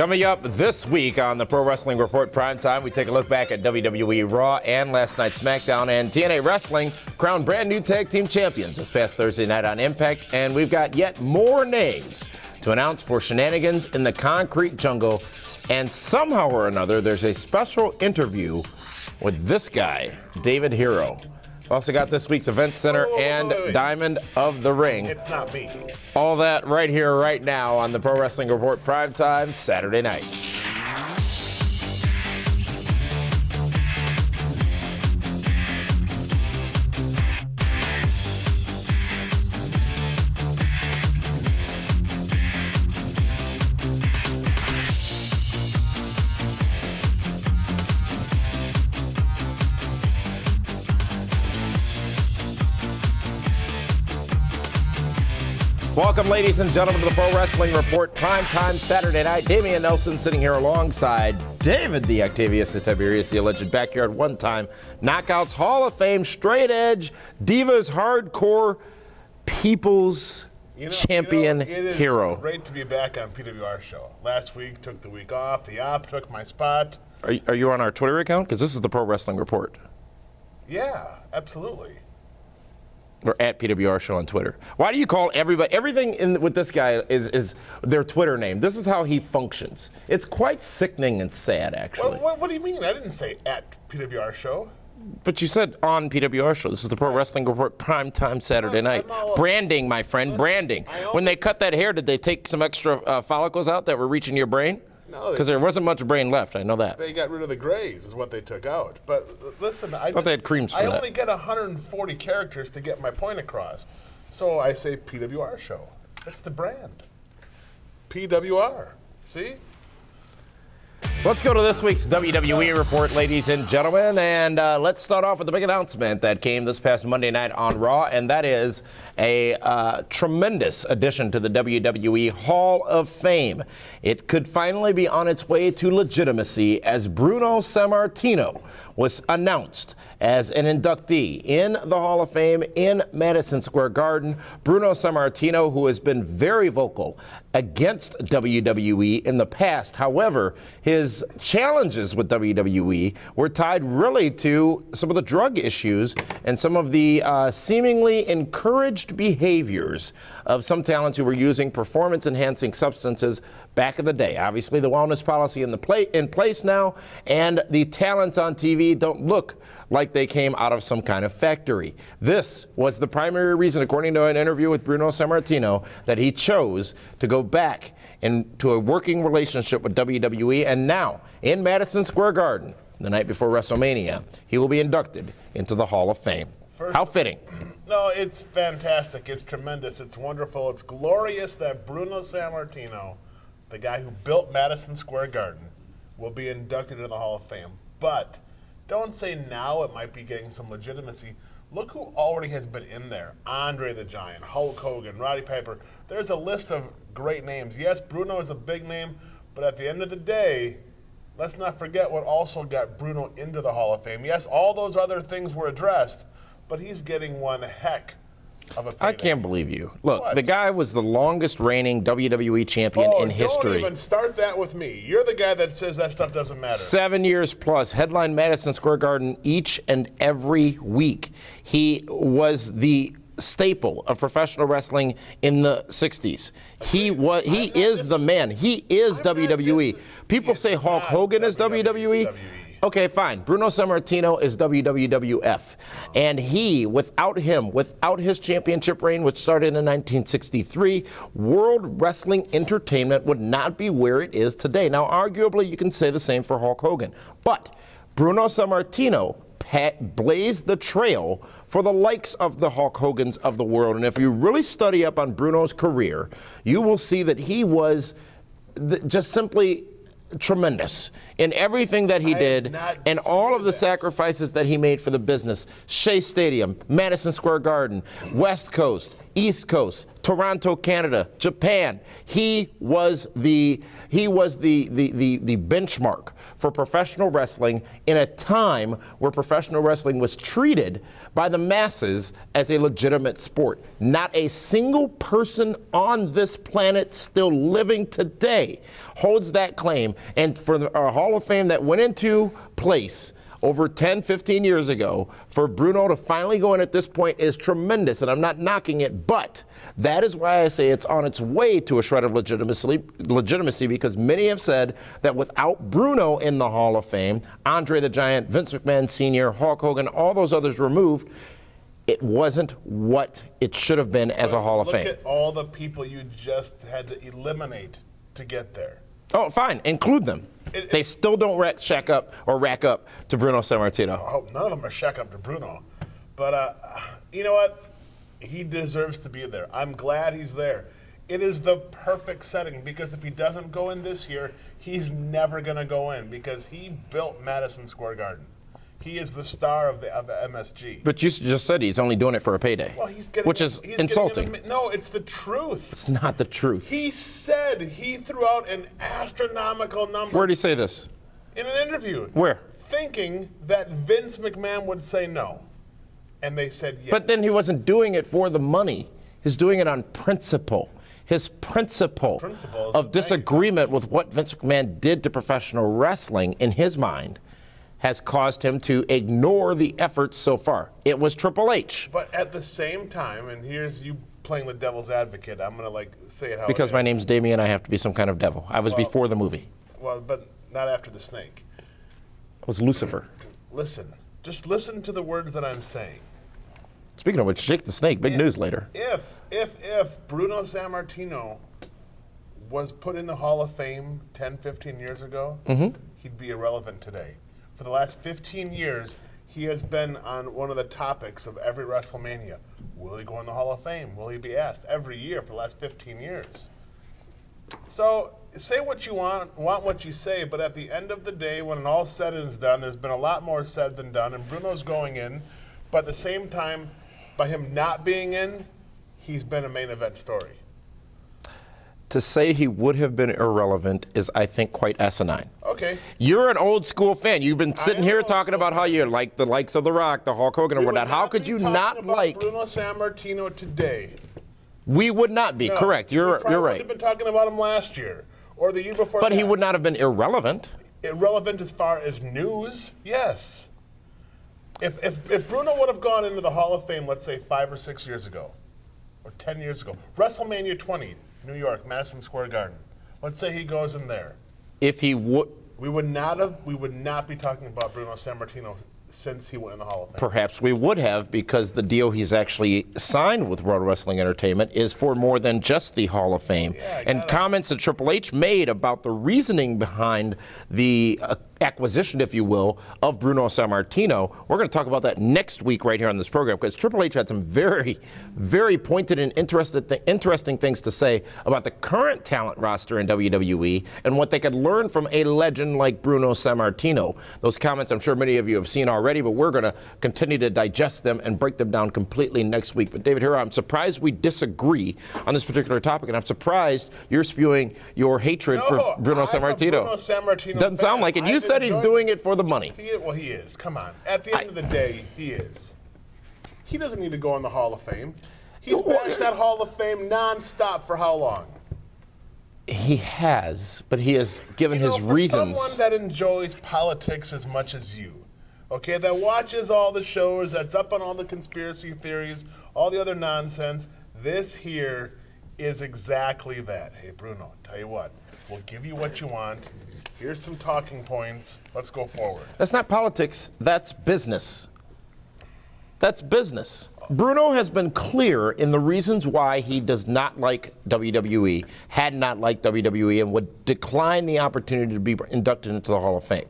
Coming up this week on the Pro Wrestling Report Primetime, we take a look back at WWE Raw and last night's SmackDown, and TNA Wrestling crowned brand new tag team champions this past Thursday night on Impact, and we've got yet more names to announce for Shenanigans in the Concrete Jungle, and somehow or another there's a special interview with this guy, David Hero. We also got this week's Event Center and Diamond of the Ring. It's not me. All that right here, right now on the Pro Wrestling Report Primetime Saturday night. Welcome, ladies and gentlemen, to the Pro Wrestling Report Primetime Saturday night. Damian Nelson sitting here alongside David the Octavius the Tiberius, the alleged backyard one-time Knockouts Hall of Fame, straight edge, Divas Hardcore People's Champion Hero. It is great to be back on PWR show. Last week, took the week off. The op took my spot. Are you on our Twitter account? Because this is the Pro Wrestling Report. Yeah, absolutely. Or at PWR Show on Twitter. Why do you call everything with this guy is their Twitter name? This is how he functions. It's quite sickening and sad, actually. What do you mean? I didn't say at PWR Show. But you said on PWR Show. This is the Pro Wrestling Report Primetime Saturday night. Branding, my friend, branding. When they cut that hair, did they take some extra follicles out that were reaching your brain? No, because there wasn't much brain left. I know that. They got rid of the grays, is what they took out. But listen, I thought they had creams for that. I only get 140 characters to get my point across, so I say PWR Show. That's the brand. PWR. See? Let's go to this week's WWE report, ladies and gentlemen, and let's start off with the big announcement that came this past Monday night on Raw, and that is a tremendous addition to the WWE Hall of Fame. It could finally be on its way to legitimacy as Bruno Sammartino was announced as an inductee in the Hall of Fame in Madison Square Garden. Bruno Sammartino, who has been very vocal against WWE in the past. However, his challenges with WWE were tied really to some of the drug issues and some of the seemingly encouraged behaviors of some talents who were using performance-enhancing substances back in the day. Obviously, the wellness policy in place now, and the talents on TV don't look like they came out of some kind of factory. This was the primary reason, according to an interview with Bruno Sammartino, that he chose to go back into a working relationship with WWE, and now in Madison Square Garden, the night before WrestleMania, he will be inducted into the Hall of Fame. How fitting. No, it's fantastic. It's tremendous. It's wonderful. It's glorious that Bruno Sammartino, the guy who built Madison Square Garden, will be inducted into the Hall of Fame. But don't say now it might be getting some legitimacy. Look who already has been in there. Andre the Giant, Hulk Hogan, Roddy Piper. There's a list of great names. Yes, Bruno is a big name, but at the end of the day, let's not forget what also got Bruno into the Hall of Fame. Yes, all those other things were addressed, but he's getting one heck of a payday. I can't believe you. Look, the guy was the longest reigning WWE champion in history. Don't even start that with me. You're the guy that says that stuff doesn't matter. 7 years plus, headlined Madison Square Garden each and every week. He was the staple of professional wrestling in the 60s. He is the man. He is WWE. People say Hulk Hogan is WWE. Okay, fine. Bruno Sammartino is WWF. And he, without his championship reign, which started in 1963, World Wrestling Entertainment would not be where it is today. Now, arguably, you can say the same for Hulk Hogan. But Bruno Sammartino blazed the trail for the likes of the Hulk Hogans of the world. And if you really study up on Bruno's career, you will see that he was just simply tremendous in everything that he did and all of the sacrifices that he made for the business. Shea Stadium, Madison Square Garden, West Coast. East Coast, Toronto, Canada, Japan. He was the benchmark for professional wrestling in a time where professional wrestling was treated by the masses as a legitimate sport. Not a single person on this planet still living today holds that claim. And for our Hall of Fame that went into place over 10, 15 years ago, for Bruno to finally go in at this point is tremendous, and I'm not knocking it, but that is why I say it's on its way to a shred of legitimacy, because many have said that without Bruno in the Hall of Fame, Andre the Giant, Vince McMahon Sr., Hulk Hogan, all those others removed, it wasn't what it should have been as a Hall of Fame. Look at all the people you just had to eliminate to get there. Oh, fine, include them. They still don't rack up to Bruno Sammartino. I hope none of them are shack up to Bruno. But you know what? He deserves to be there. I'm glad he's there. It is the perfect setting, because if he doesn't go in this year, he's never going to go in, because he built Madison Square Garden. He is the star of the MSG. But you just said he's only doing it for a payday, well, which is insulting. No, it's the truth. It's not the truth. He said he threw out an astronomical number. Where did he say this? In an interview. Where? Thinking that Vince McMahon would say no. And they said yes. But then he wasn't doing it for the money. He's doing it on principle. His principle of disagreement with what Vince McMahon did to professional wrestling, in his mind, has caused him to ignore the efforts so far. It was Triple H. But at the same time, and here's you playing the devil's advocate, I'm going to say it how because it is. My name's Damien, I have to be some kind of devil. I was before the movie. Well, but not after the snake. I was Lucifer. Listen. Just listen to the words that I'm saying. Speaking of which, Jake the Snake, big news later. If Bruno Sammartino was put in the Hall of Fame 10, 15 years ago, he'd be irrelevant today. For the last 15 years, he has been on one of the topics of every WrestleMania. Will he go in the Hall of Fame? Will he be asked every year for the last 15 years? So say what you want what you say, but at the end of the day, when all said is done, there's been a lot more said than done, and Bruno's going in, but at the same time, by him not being in, he's been a main event story. To say he would have been irrelevant is, I think, quite asinine. Okay. You're an old school fan. You've been sitting here talking about how you like the likes of The Rock, the Hulk Hogan, and whatnot. How could you not like Bruno Sammartino today? We would not be, correct. You're right. We've been talking about him last year or the year before. But he would not have been irrelevant. Irrelevant as far as news, yes. If Bruno would have gone into the Hall of Fame, let's say 5 or 6 years ago, or 10 years ago, WrestleMania 20, New York, Madison Square Garden. Let's say he goes in there. If he would, we would not be talking about Bruno Sammartino since he went in the Hall of Fame. Perhaps we would have, because the deal he's actually signed with World Wrestling Entertainment is for more than just the Hall of Fame. Yeah, and comments that Triple H made about the reasoning behind the acquisition, if you will, of Bruno Sammartino. We're going to talk about that next week right here on this program, because Triple H had some very, very pointed and interesting things to say about the current talent roster in WWE and what they could learn from a legend like Bruno Sammartino. Those comments I'm sure many of you have seen already, but we're going to continue to digest them and break them down completely next week. But David, here I'm surprised we disagree on this particular topic, and I'm surprised you're spewing your hatred for Bruno Sammartino. Bruno Sammartino doesn't sound like it. You said he's doing it for the money. He is. Come on. At the end of the day, he is. He doesn't need to go in the Hall of Fame. He's bashed that Hall of Fame nonstop for how long? He has, but he has given his reasons. For someone that enjoys politics as much as you, okay, that watches all the shows, that's up on all the conspiracy theories, all the other nonsense, this here is exactly that. Hey, Bruno, tell you what, we'll give you what you want. Here's some talking points. Let's go forward. That's not politics. That's business. That's business. Bruno has been clear in the reasons why he does not like WWE, had not liked WWE, and would decline the opportunity to be inducted into the Hall of Fame.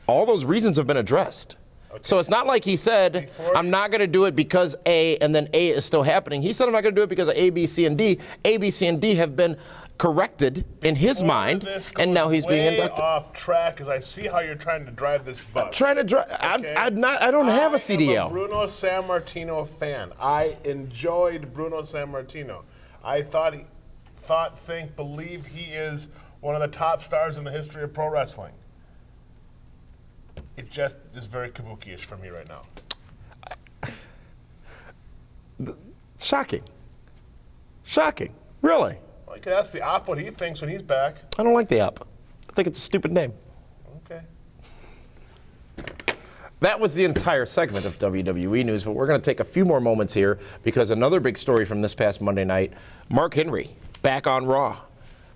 All those reasons have been addressed. Okay. So it's not like he said, I'm not going to do it because A, and then A is still happening. He said, I'm not going to do it because of A, B, C, and D. A, B, C, and D have been corrected in his mind, and now he's being inducted. Off track because I see how you're trying to drive this bus. I'm trying to drive. Okay? I don't have a CDL. I'm a Bruno Sammartino fan. I enjoyed Bruno Sammartino. I believe he is one of the top stars in the history of pro wrestling. It just is very kabuki-ish for me right now. Shocking. Really. Well, that's the op what he thinks when he's back. I don't like the op. I think it's a stupid name. Okay. That was the entire segment of WWE News, but we're going to take a few more moments here because another big story from this past Monday night, Mark Henry back on Raw.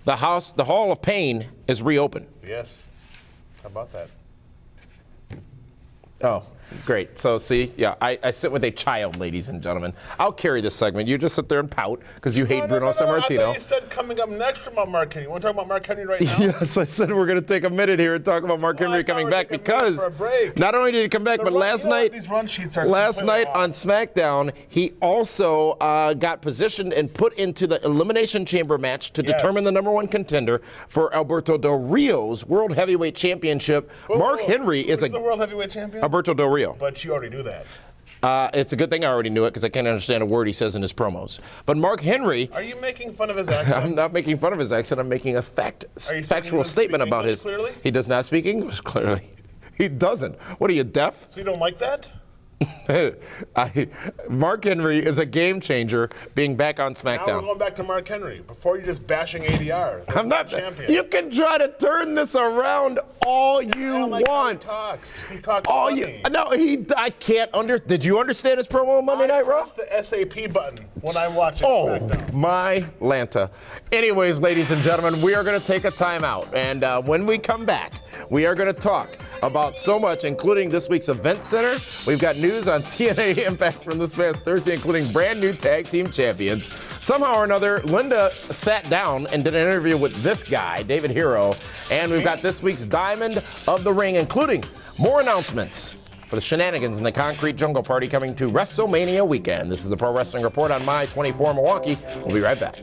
The Hall of Pain is reopened. Yes. How about that? Oh, great. So, see, yeah, I sit with a child, ladies and gentlemen. I'll carry this segment. You just sit there and pout because you hate Bruno Sammartino. I thought you said coming up next from Mark Henry. You want to talk about Mark Henry right now? Yes, I said we're going to take a minute here and talk about Mark Henry coming back because not only did he come back, but last night on SmackDown, he also got positioned and put into the Elimination Chamber match to determine the =1 contender for Alberto Del Rio's World Heavyweight Championship. Mark Henry is the World Heavyweight Champion? Alberto Del Rio. But you already knew that. It's a good thing I already knew it because I can't understand a word he says in his promos. But Mark Henry... Are you making fun of his accent? I'm not making fun of his accent. I'm making a factual statement about his... Clearly? He does not speak English clearly. He doesn't. What are you, deaf? So you don't like that? Mark Henry is a game changer being back on SmackDown. Now we're going back to Mark Henry. Before you're just bashing ADR. I'm not champion. You can try to turn this around all you want. He talks funny. I can't Did you understand his promo on Monday Night Raw? I press the SAP button when I'm watching SmackDown. My Lanta. Anyways, ladies and gentlemen, we are going to take a timeout. And when we come back, we are going to talk about so much, including this week's event center. We've got news on TNA Impact from this past Thursday, including brand new tag team champions. Somehow or another, Linda sat down and did an interview with this guy, David Hero. And we've got this week's Diamond of the Ring, including more announcements for the Shenanigans and the Concrete Jungle Party coming to WrestleMania weekend. This is the Pro Wrestling Report on My 24 Milwaukee. We'll be right back.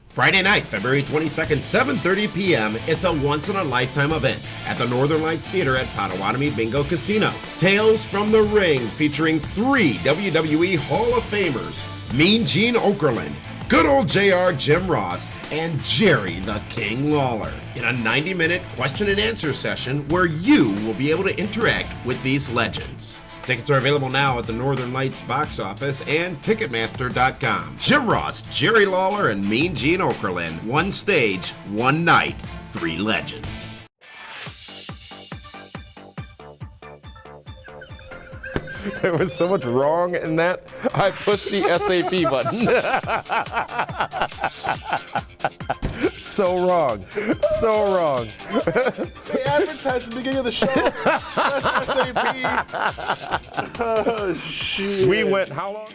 Friday night, February 22nd, 7:30 p.m., it's a once-in-a-lifetime event at the Northern Lights Theater at Potawatomi Bingo Casino. Tales from the Ring featuring 3 WWE Hall of Famers, Mean Gene Okerlund, good old JR Jim Ross, and Jerry the King Lawler in a 90-minute question and answer session where you will be able to interact with these legends. Tickets are available now at the Northern Lights box office and Ticketmaster.com. Jim Ross, Jerry Lawler, and Mean Gene Okerlund. One stage, one night, 3 legends. There was so much wrong in that. I pushed the SAP button. So wrong. So wrong. They advertised at the beginning of the show. SAP. Oh, shit. We went how long?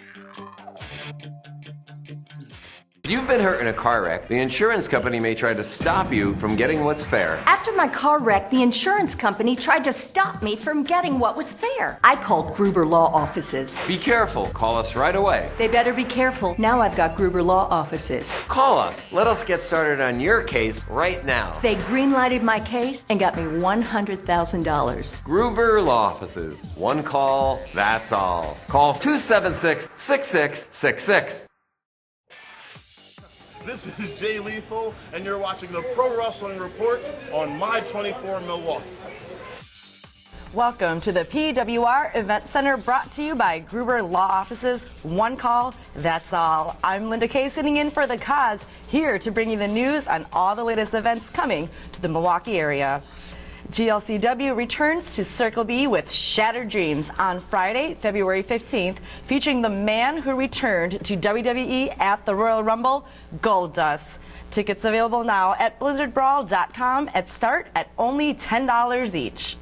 If you've been hurt in a car wreck, the insurance company may try to stop you from getting what's fair. After my car wreck, the insurance company tried to stop me from getting what was fair. I called Gruber Law Offices. Be careful. Call us right away. They better be careful. Now I've got Gruber Law Offices. Call us. Let us get started on your case right now. They green-lighted my case and got me $100,000. Gruber Law Offices. One call, that's all. Call 276-6666. This is Jay Lethal, and you're watching the Pro Wrestling Report on My 24 Milwaukee. Welcome to the PWR Event Center, brought to you by Gruber Law Offices. One call, that's all. I'm Linda Kay, sitting in for The Cause, here to bring you the news on all the latest events coming to the Milwaukee area. GLCW returns to Circle B with Shattered Dreams on Friday, February 15th, featuring the man who returned to WWE at the Royal Rumble, Goldust. Tickets available now at blizzardbrawl.com at start at only $10 each.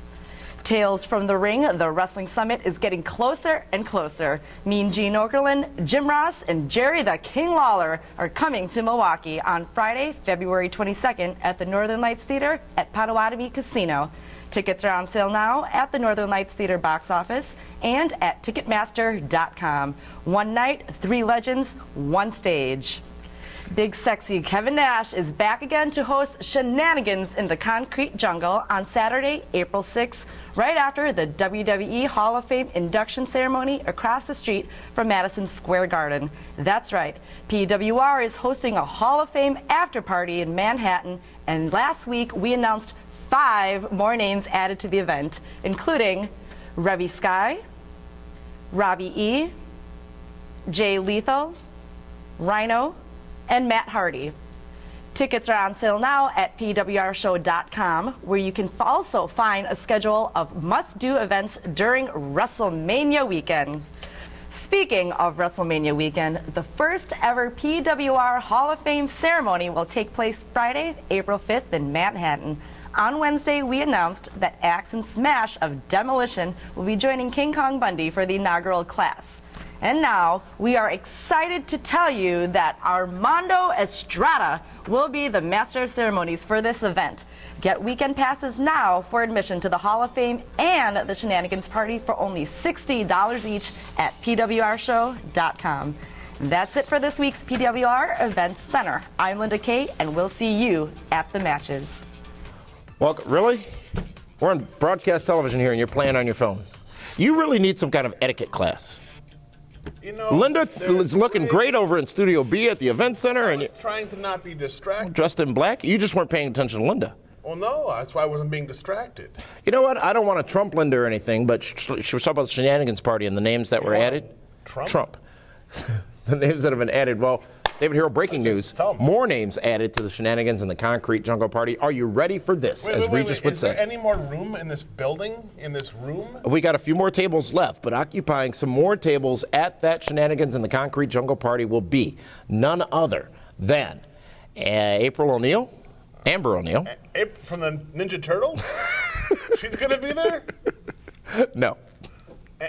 Tales from the Ring, the Wrestling Summit is getting closer and closer. Mean Gene Okerlund, Jim Ross, and Jerry the King Lawler are coming to Milwaukee on Friday, February 22nd at the Northern Lights Theater at Potawatomi Casino. Tickets are on sale now at the Northern Lights Theater box office and at Ticketmaster.com. One night, 3 legends, one stage. Big Sexy Kevin Nash is back again to host Shenanigans in the Concrete Jungle on Saturday, April 6th, right after the WWE Hall of Fame induction ceremony across the street from Madison Square Garden. That's right, PWR is hosting a Hall of Fame after party in Manhattan, and last week we announced 5 more names added to the event, including Revy Sky, Robbie E., Jay Lethal, Rhino, and Matt Hardy. Tickets are on sale now at pwrshow.com, where you can also find a schedule of must-do events during WrestleMania weekend. Speaking of WrestleMania weekend, the first ever PWR Hall of Fame ceremony will take place Friday, April 5th in Manhattan. On Wednesday, we announced that Axe and Smash of Demolition will be joining King Kong Bundy for the inaugural class. And now, we are excited to tell you that Armando Estrada will be the master of ceremonies for this event. Get weekend passes now for admission to the Hall of Fame and the Shenanigans Party for only $60 each at pwrshow.com. That's it for this week's PWR Event Center. I'm Linda Kay, and we'll see you at the matches. Well, really? We're on broadcast television here, and you're playing on your phone. You really need some kind of etiquette class. You know, Linda is looking great over in Studio B at the Event Center, I and was trying to not be distracted. dressed in black. You just weren't paying attention to Linda. Well, no, that's why I wasn't being distracted. You know what? I don't want to trump Linda or anything, but she was talking about the Shenanigans Party and the names that were added. Trump? The names that have been added. Well, David Hero, breaking news. tell 'em. More names added to the Shenanigans and the Concrete Jungle Party. Are you ready for this, as Regis would Is say? there any more room in this building, in this room? We got a few more tables left, but occupying some more tables at that Shenanigans and the Concrete Jungle Party will be none other than Amber O'Neil. From the Ninja Turtles? She's going to be there? No.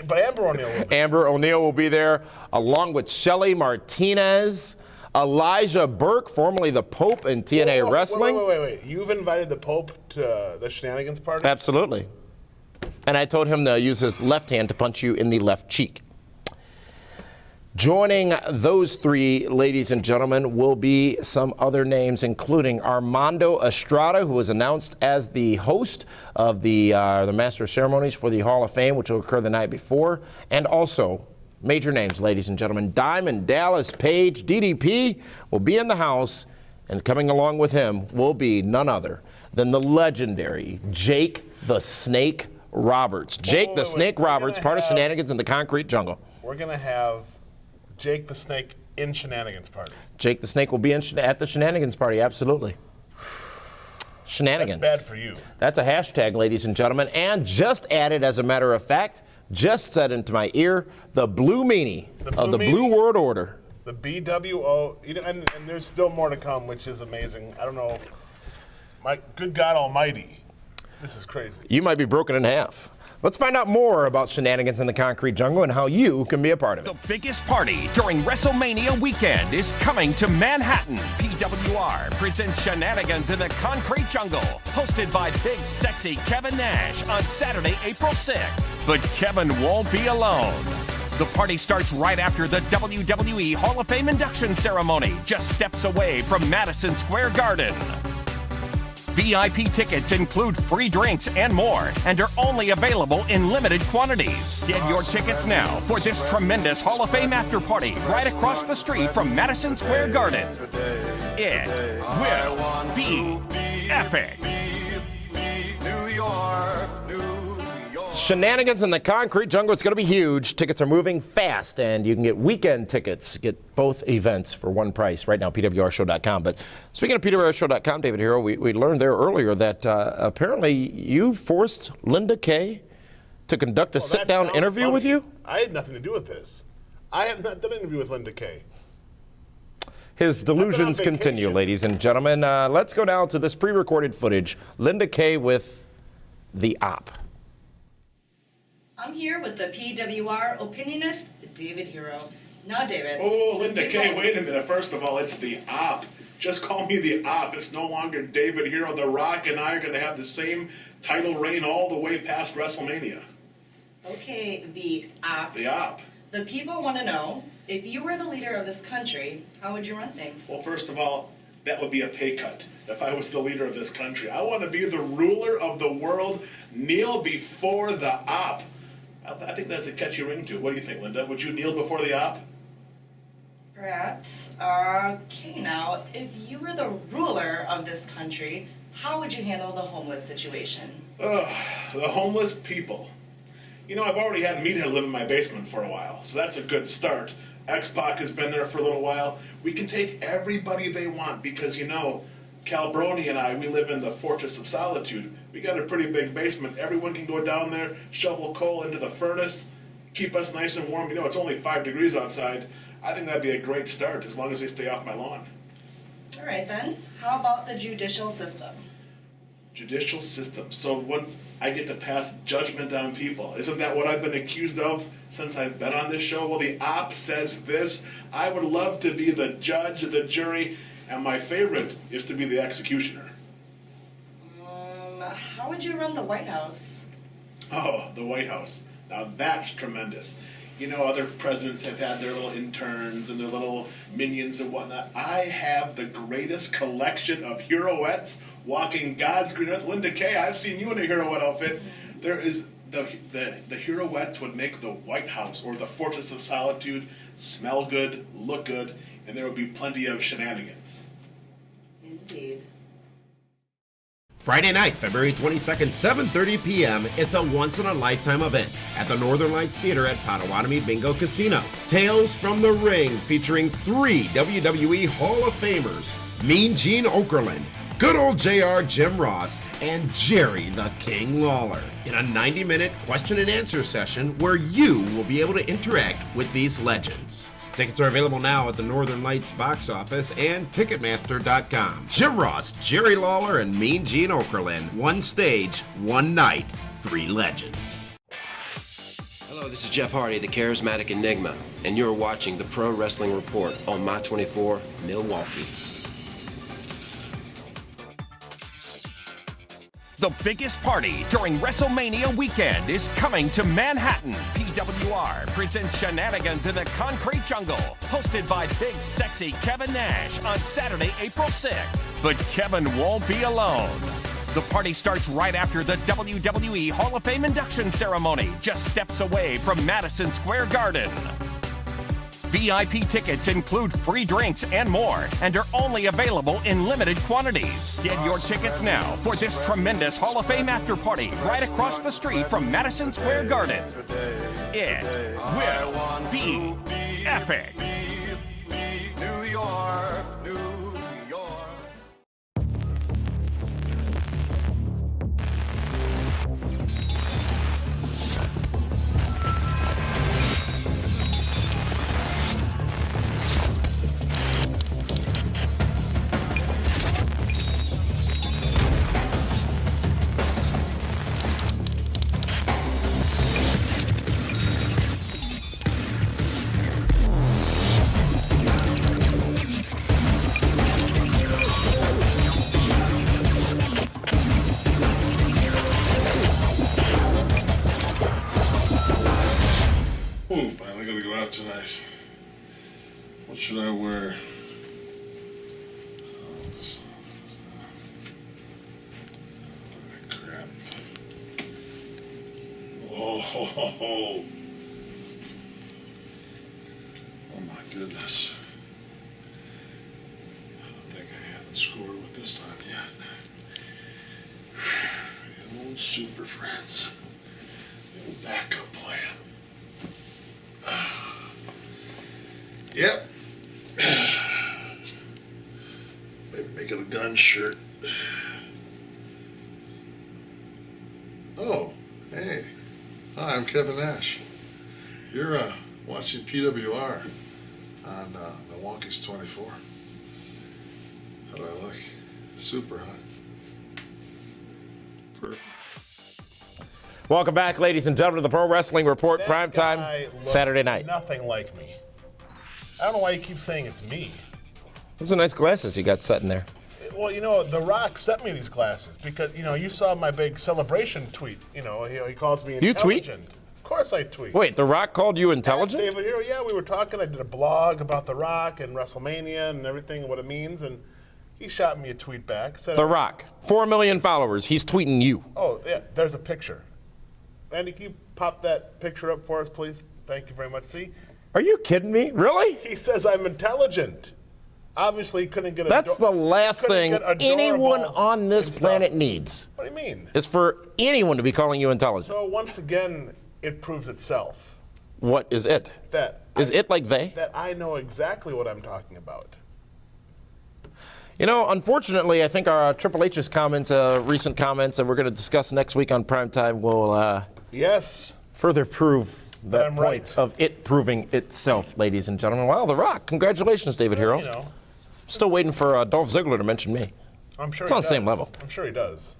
But Amber O'Neil will be. Amber O'Neil will be there, along with Shelly Martinez, Elijah Burke, formerly the Pope in TNA Wrestling. Wait. You've invited the Pope to the Shenanigans Party? Absolutely. And I told him to use his left hand to punch you in the left cheek. Joining those 3, ladies and gentlemen, will be some other names, including Armando Estrada, who was announced as the host of the Master of Ceremonies for the Hall of Fame, which will occur the night before, and also major names, ladies and gentlemen. Diamond Dallas Page, DDP, will be in the house, and coming along with him will be none other than the legendary Jake the Snake Roberts. Jake the Snake Roberts, part of Shenanigans in the Concrete Jungle. We're going to have Jake the Snake in Shenanigans Party. Jake the Snake will be at the Shenanigans Party, absolutely. Shenanigans. That's bad for you. That's a hashtag, ladies and gentlemen. And just added, as a matter of fact, just said into my ear, the Blue Meanie of the Blue World Order. The BWO, and there's still more to come, which is amazing. I don't know. My good God Almighty. This is crazy. You might be broken in half. Let's find out more about Shenanigans in the Concrete Jungle and how you can be a part of it. The biggest party during WrestleMania weekend is coming to Manhattan. PWR presents Shenanigans in the Concrete Jungle, hosted by Big Sexy Kevin Nash on Saturday, April 6th. But Kevin won't be alone. The party starts right after the WWE Hall of Fame induction ceremony, just steps away from Madison Square Garden. VIP tickets include free drinks and more, and are only available in limited quantities. Get your tickets now for this tremendous Hall of Fame after party right across the street from Madison Square Garden. It will be epic. Shenanigans in the Concrete Jungle. It's going to be huge. Tickets are moving fast, and you can get weekend tickets. Get both events for one price right now, pwrshow.com. But speaking of pwrshow.com, David Hero, we learned there earlier that apparently you forced Linda Kay to conduct a sit-down interview with you? I had nothing to do with this. I have not done an interview with Linda Kay. His delusions continue, ladies and gentlemen. Let's go down to this pre-recorded footage. Linda Kay with the op. I'm here with the PWR opinionist, David Hero. Now, David. Oh, Linda Kay, wait a minute. First of all, it's the op. Just call me the op. It's no longer David Hero. The Rock and I are going to have the same title reign all the way past WrestleMania. Okay, the op. The op. The people want to know, if you were the leader of this country, how would you run things? Well, first of all, that would be a pay cut if I was the leader of this country. I want to be the ruler of the world, kneel before the op. I think that's a catchy ring to it. What do you think, Linda? Would you kneel before the op? Perhaps. Okay, now, if you were the ruler of this country, how would you handle the homeless situation? The homeless people. You know, I've already had media live in my basement for a while, so that's a good start. X-Pac has been there for a little while. We can take everybody they want because, you know, Calbroni and I, we live in the Fortress of Solitude. We got a pretty big basement. Everyone can go down there, shovel coal into the furnace, keep us nice and warm. You know, it's only 5 degrees outside. I think that'd be a great start as long as they stay off my lawn. All right, then. How about the judicial system? Judicial system. So once I get to pass judgment on people, isn't that what I've been accused of since I've been on this show? Well, the op says this. I would love to be the judge, the jury, and my favorite is to be the executioner. How would you run the White House? Oh, the White House. Now that's tremendous. You know, other presidents have had their little interns and their little minions and whatnot. I have the greatest collection of heroettes walking God's green earth. Linda Kay, I've seen you in a heroette outfit. There is the heroettes would make the White House or the Fortress of Solitude smell good, look good, and there would be plenty of shenanigans. Indeed. Friday night, February 22nd, 7:30 p.m., it's a once-in-a-lifetime event at the Northern Lights Theater at Potawatomi Bingo Casino. Tales from the Ring featuring 3 WWE Hall of Famers, Mean Gene Okerlund, good old JR Jim Ross, and Jerry the King Lawler in a 90-minute question and answer session where you will be able to interact with these legends. Tickets are available now at the Northern Lights box office and Ticketmaster.com. Jim Ross, Jerry Lawler, and Mean Gene Okerlund. One stage, one night, 3 legends. Hello, this is Jeff Hardy, the Charismatic Enigma, and you're watching the Pro Wrestling Report on My 24 Milwaukee. The biggest party during WrestleMania weekend is coming to Manhattan. PWR presents Shenanigans in the Concrete Jungle, hosted by big, sexy Kevin Nash on Saturday, April 6th. But Kevin won't be alone. The party starts right after the WWE Hall of Fame induction ceremony, just steps away from Madison Square Garden. VIP tickets include free drinks and more, and are only available in limited quantities. Get your tickets now for this tremendous Hall of Fame after party right across the street from Madison Square Garden. It will be epic. New York. I gotta go out tonight. What should I wear? Crap. Oh my goodness. I don't think I haven't scored with this time yet. The old Super Friends. The old backup plan. Yep. Maybe make it a gun shirt. Oh, hey. Hi, I'm Kevin Nash. You're watching PWR on Milwaukee's 24. How do I look? Super, huh? Perfect. Welcome back, ladies and gentlemen, to the Pro Wrestling Report, primetime, Saturday night. Nothing like me. I don't know why you keep saying it's me. Those are nice glasses you got set in there. Well, you know, The Rock sent me these glasses because, you know, you saw my big celebration tweet. You know, he calls me intelligent. You tweet? course I tweet. Wait, The Rock called you intelligent? David Hero, yeah, we were talking. I did a blog about The Rock and WrestleMania and everything and what it means, and he shot me a tweet back. Said, The Rock, 4 million followers. He's tweeting you. Oh, yeah, there's a picture. Andy, can you pop that picture up for us, please? Thank you very much. See? Are you kidding me? Really? He says I'm intelligent. Obviously, he couldn't get a That's the last thing anyone on this planet needs. What do you mean? Is for anyone to be calling you intelligent. So once again, it proves itself. What is it? Is it like they? That I know exactly what I'm talking about. You know, unfortunately, I think our Triple H's comments, recent comments that we're going to discuss next week on Primetime will yes, further prove that point right. of it proving itself, ladies and gentlemen. Wow, The Rock. Congratulations, David Hero. You know, Still waiting for Dolph Ziggler to mention me. I'm sure it's he on the same does. level. I'm sure he does.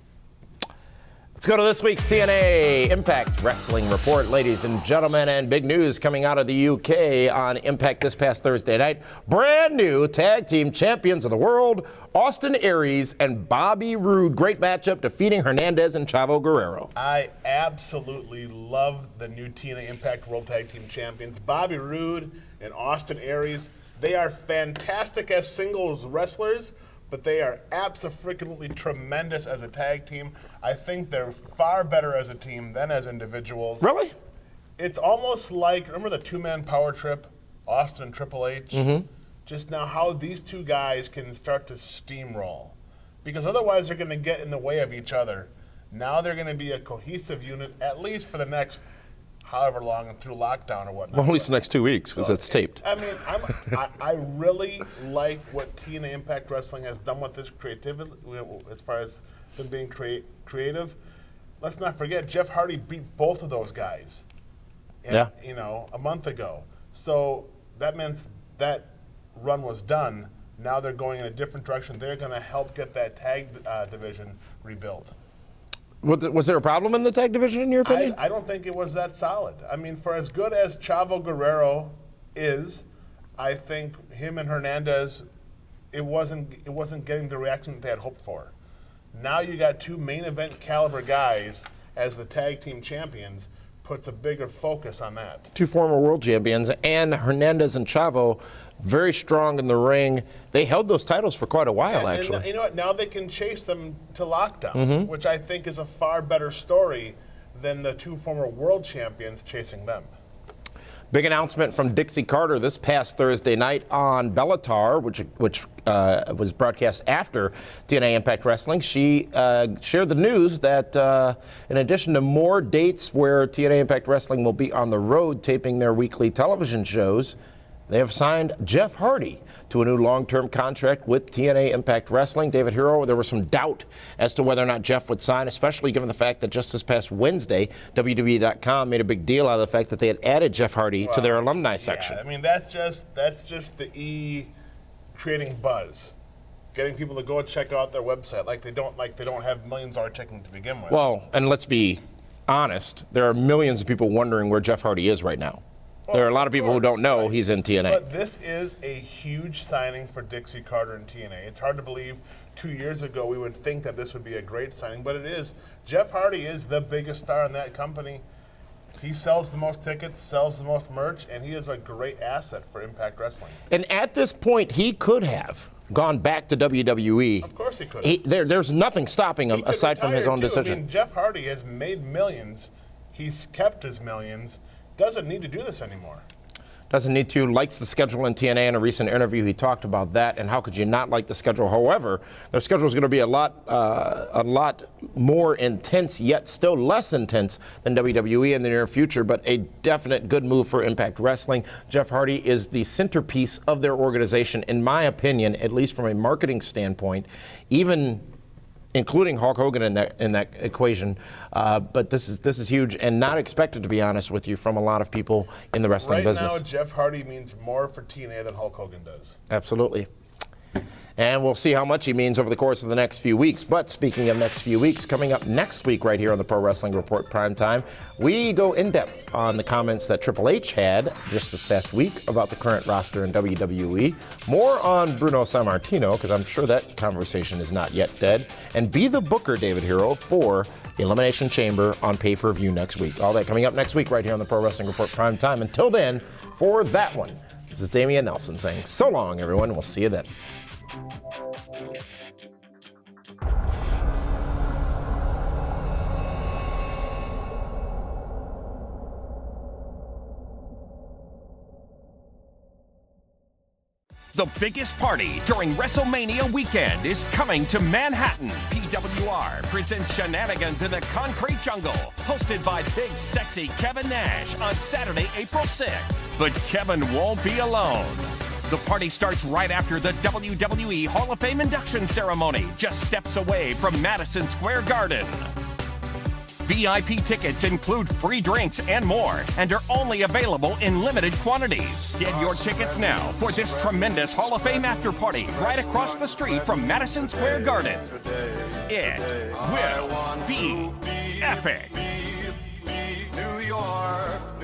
Let's go to this week's TNA Impact Wrestling Report, ladies and gentlemen, and big news coming out of the UK on Impact this past Thursday night. Brand new tag team champions of the world, Austin Aries and Bobby Roode. Great matchup, defeating Hernandez and Chavo Guerrero. I absolutely love the new TNA Impact World Tag Team Champions, Bobby Roode and Austin Aries. They are fantastic as singles wrestlers, but they are abso-freaking-lutely tremendous as a tag team. I think they're far better as a team than as individuals. Really? It's almost like, remember the two-man power trip, Austin and Triple H? Mm-hmm. Just now how these two guys can start to steamroll. Because otherwise they're going to get in the way of each other. Now they're going to be a cohesive unit, at least for the next however long through lockdown or whatnot. Well, at least the next 2 weeks, because it's taped. I mean, I really like what TNA Impact Wrestling has done with this creativity, as far as them being creative. Let's not forget, Jeff Hardy beat both of those guys, you know, a month ago. So that means that run was done. Now they're going in a different direction. They're going to help get that tag division rebuilt. Was there a problem in the tag division, in your opinion? I don't think it was that solid. I mean, for as good as Chavo Guerrero is, I think him and Hernandez, it wasn't getting the reaction that they had hoped for. Now you got two main event caliber guys as the tag team champions, puts a bigger focus on that. Two former world champions, and Hernandez and Chavo, very strong in the ring. They held those titles for quite a while, actually. And you know what? Now they can chase them to lockdown, which I think is a far better story than the two former world champions chasing them. Big announcement from Dixie Carter this past Thursday night on Bellator, which was broadcast after TNA Impact Wrestling. She shared the news that in addition to more dates where TNA Impact Wrestling will be on the road taping their weekly television shows, they have signed Jeff Hardy to a new long-term contract with TNA Impact Wrestling. David Hero, there was some doubt as to whether or not Jeff would sign, especially given the fact that just this past Wednesday, WWE.com made a big deal out of the fact that they had added Jeff Hardy to their alumni section. I mean, that's just the creating buzz, getting people to go and check out their website like they don't have millions already checking to begin with. Well, and let's be honest, there are millions of people wondering where Jeff Hardy is right now. There are a lot of people who don't know he's in TNA. But this is a huge signing for Dixie Carter and TNA. It's hard to believe 2 years ago we would think that this would be a great signing, but it is. Jeff Hardy is the biggest star in that company. He sells the most tickets, sells the most merch, and he is a great asset for Impact Wrestling. And at this point, he could have gone back to WWE. Of course he could. There's nothing stopping him aside from his own decision. I mean, Jeff Hardy has made millions. He's kept his millions. Doesn't need to do this anymore. Doesn't need to. Likes the schedule in TNA. In a recent interview, he talked about that and how could you not like the schedule. However, their schedule is going to be a lot more intense, yet still less intense than WWE in the near future, but a definite good move for Impact Wrestling. Jeff Hardy is the centerpiece of their organization, in my opinion, at least from a marketing standpoint, even including Hulk Hogan in that equation. But this is huge and not expected, to be honest with you, from a lot of people in the wrestling business. Right now, Jeff Hardy means more for TNA than Hulk Hogan does. Absolutely. And we'll see how much he means over the course of the next few weeks. But speaking of next few weeks, coming up next week right here on the Pro Wrestling Report Primetime, we go in depth on the comments that Triple H had just this past week about the current roster in WWE. More on Bruno Sammartino, because I'm sure that conversation is not yet dead. And be the booker, David Hero, for Elimination Chamber on pay-per-view next week. All that coming up next week right here on the Pro Wrestling Report Primetime. Until then, for that one, this is Damian Nelson saying so long, everyone. We'll see you then. The biggest party during WrestleMania weekend is coming to Manhattan. PWR presents Shenanigans in the Concrete Jungle, hosted by big sexy Kevin Nash on Saturday, April 6th. But Kevin won't be alone. The party starts right after the WWE Hall of Fame induction ceremony, just steps away from Madison Square Garden. VIP tickets include free drinks and more, and are only available in limited quantities. Get your tickets now for this tremendous Hall of Fame after party right across the street from Madison Square Garden. It will be epic. New York.